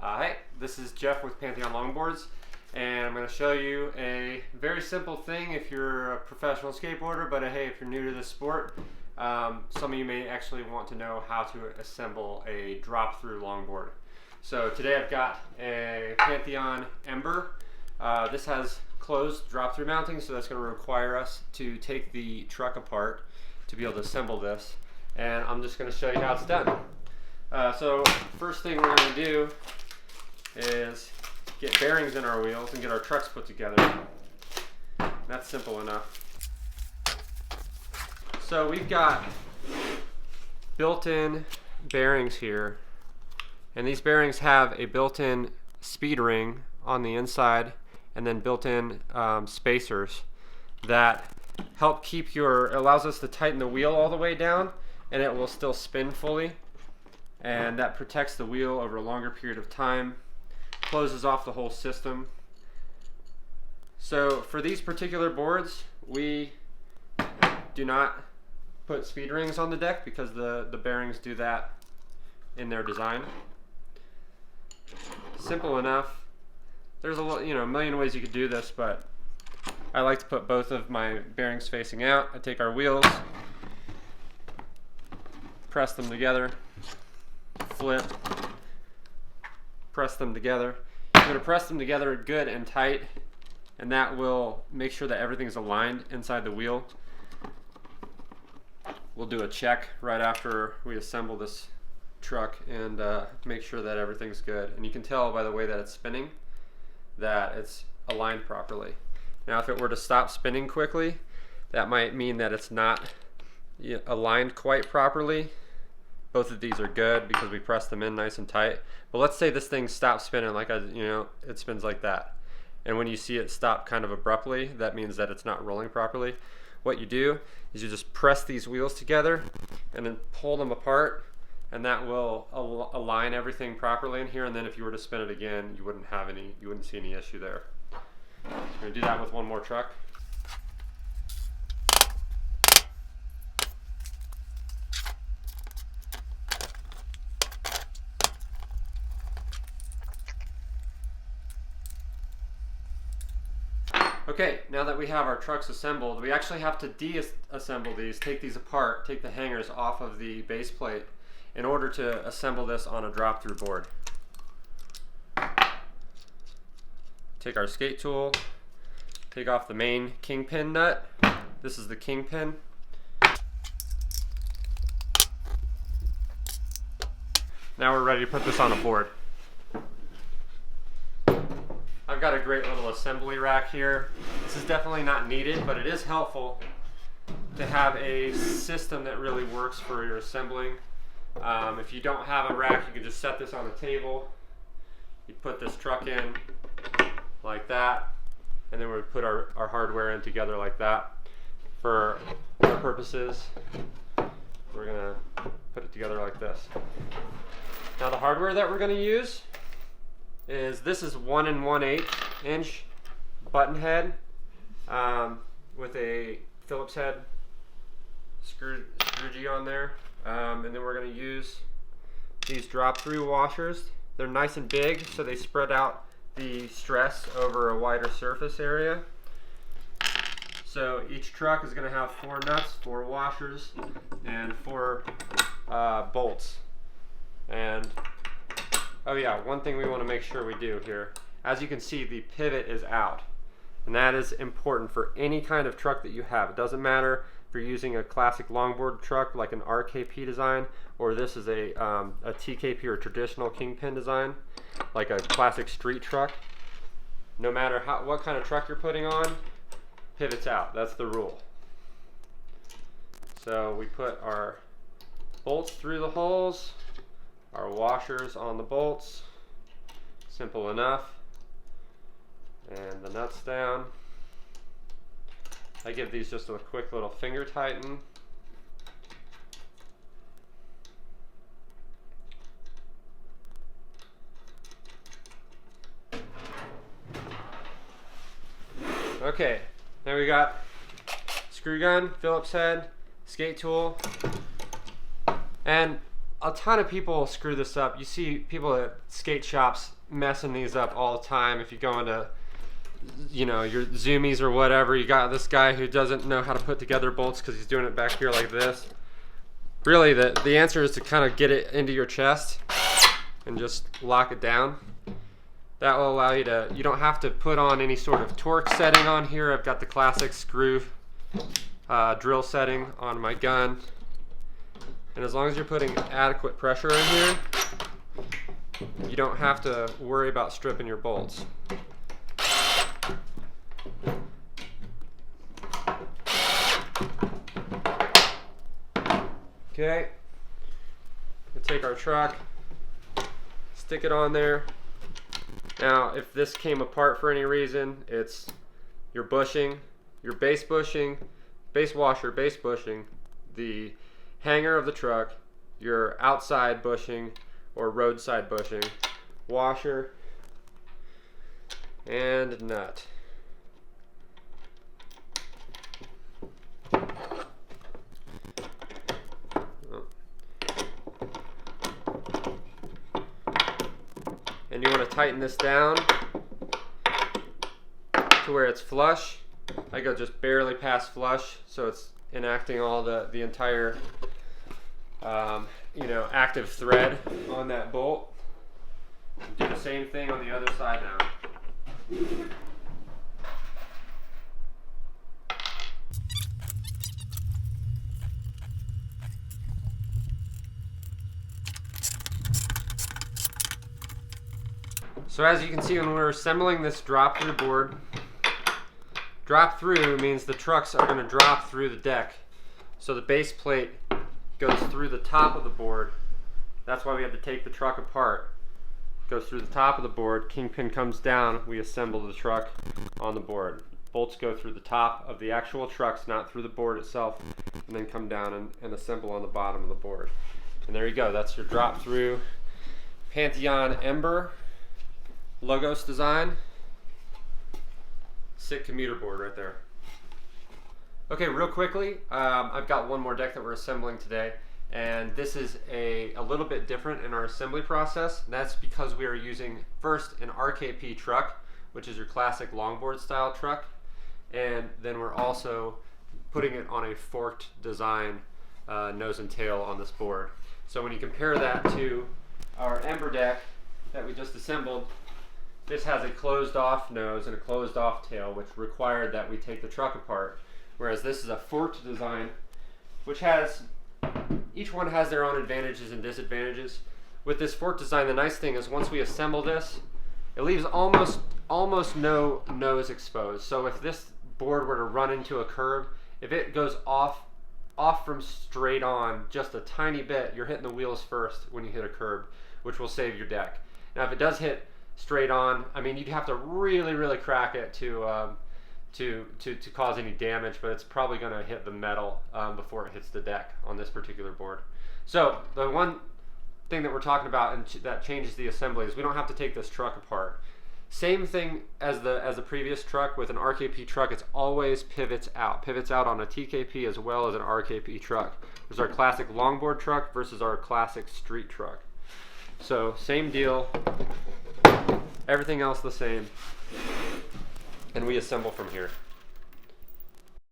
Hi, this is Jeff with Pantheon Longboards, and I'm going to show you a very simple thing if you're a professional skateboarder, but hey, if you're new to this sport, some of you may actually want to know how to assemble a drop-through longboard. So today I've got a Pantheon Ember. This has closed drop-through mounting, so that's going to require us to take the truck apart to be able to assemble this, and I'm just going to show you how it's done. So first thing we're going to do is get bearings in our wheels and get our trucks put together. That's simple enough. So we've got built-in bearings here, and these bearings have a built-in speed ring on the inside and then built-in spacers that help keep allows us to tighten the wheel all the way down, and it will still spin fully, and that protects the wheel over a longer period of time, closes off the whole system. So for these particular boards, we do not put speed rings on the deck because the bearings do that in their design. Simple enough. There's a million ways you could do this, but I like to put both of my bearings facing out. I take our wheels, press them together, flip, press them together. You're going to press them together good and tight, and that will make sure that everything's aligned inside the wheel. We'll do a check right after we assemble this truck and make sure that everything's good. And you can tell by the way that it's spinning that it's aligned properly. Now if it were to stop spinning quickly, that might mean that it's not aligned quite properly. Both of these are good because we press them in nice and tight. But let's say this thing stops spinning it spins like that. And when you see it stop kind of abruptly, that means that it's not rolling properly. What you do is you just press these wheels together and then pull them apart, and that will align everything properly in here. And then if you were to spin it again, you wouldn't see any issue there. We're going to do that with one more truck. Okay, now that we have our trucks assembled, we actually have to deassemble these, take these apart, take the hangers off of the base plate in order to assemble this on a drop-through board. Take our skate tool, take off the main kingpin nut. This is the kingpin. Now we're ready to put this on a board. I've got a great little assembly rack here. This is definitely not needed, but it is helpful to have a system that really works for your assembling. If you don't have a rack, you can just set this on a table. You put this truck in like that, and then we put our hardware in together like that. For our purposes, we're gonna put it together like this. Now the hardware that we're gonna use this is 1 1/8 inch button head with a Phillips head screw G on there, and then we're going to use these drop-through washers. They're nice and big, so they spread out the stress over a wider surface area. So each truck is going to have 4 nuts, 4 washers, and 4 bolts. And oh yeah, one thing we want to make sure we do here, as you can see, the pivot is out, and that is important for any kind of truck that you have. It doesn't matter if you're using a classic longboard truck like an RKP design, or this is a TKP or traditional kingpin design like a classic street truck. No matter what kind of truck you're putting on, pivots out. That's the rule. So we put our bolts through the holes, our washers on the bolts, simple enough, and the nuts down. I give these just a quick little finger tighten. Okay, now we got screw gun, Phillips head, skate tool, and a ton of people screw this up. You see people at skate shops messing these up all the time. If you go into, you know, your zoomies or whatever, you got this guy who doesn't know how to put together bolts because he's doing it back here like this. Really, the answer is to kind of get it into your chest and just lock it down. That will allow you to, you don't have to put on any sort of torque setting on here. I've got the classic screw drill setting on my gun. And as long as you're putting adequate pressure in here, you don't have to worry about stripping your bolts. Okay, we'll take our truck, stick it on there. Now, if this came apart for any reason, it's your bushing, your base bushing, base washer, base bushing, the hanger of the truck, your outside bushing or roadside bushing, washer, and nut. And you want to tighten this down to where it's flush. I go just barely past flush, so it's enacting all the entire you know, active thread on that bolt. Do the same thing on the other side now. So as you can see, when we're assembling this drop through board, drop through means the trucks are going to drop through the deck. So the base plate goes through the top of the board. That's why we have to take the truck apart. Goes through the top of the board, kingpin comes down, we assemble the truck on the board. Bolts go through the top of the actual trucks, not through the board itself, and then come down and assemble on the bottom of the board. And there you go, that's your drop through Pantheon Ember Logos design. Sick commuter board right there. Okay, real quickly, I've got one more deck that we're assembling today, and this is a little bit different in our assembly process. That's because we are using first an RKP truck, which is your classic longboard style truck, and then we're also putting it on a forked design nose and tail on this board. So when you compare that to our Ember deck that we just assembled, this has a closed off nose and a closed off tail, which required that we take the truck apart. Whereas this is a forked design, which has, each one has their own advantages and disadvantages. With this forked design, the nice thing is once we assemble this, it leaves almost no nose exposed. So if this board were to run into a curb, if it goes off from straight on just a tiny bit, you're hitting the wheels first when you hit a curb, which will save your deck. Now if it does hit straight on, I mean, you'd have to really crack it to cause any damage, but it's probably going to hit the metal before it hits the deck on this particular board. So the one thing that we're talking about and that changes the assembly is we don't have to take this truck apart. Same thing as the previous truck. With an RKP truck, it's always pivots out on a TKP as well as an RKP truck. There's our classic longboard truck versus our classic street truck. So same deal, everything else the same, and we assemble from here.